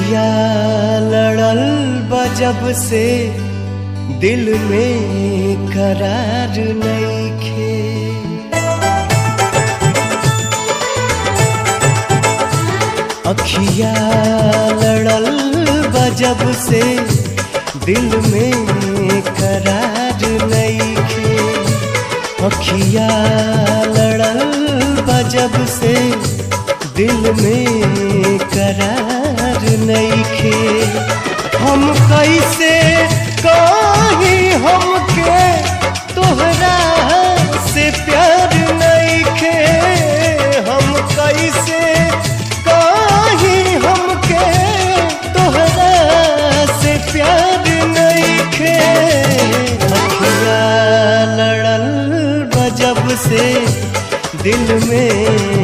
अखिया लड़ल बजब से दिल में करार नइखे। अखिया लड़ल बजब से दिल में करार नइखे। अखिया लड़ल बजब से दिल में करार नइखे। हम कैसे कहीं हमके तोहरा से प्यार नइखे। हम कैसे कहीं हमके तोहरा से प्यार नइखे। अखिया लड़ल बजब से दिल में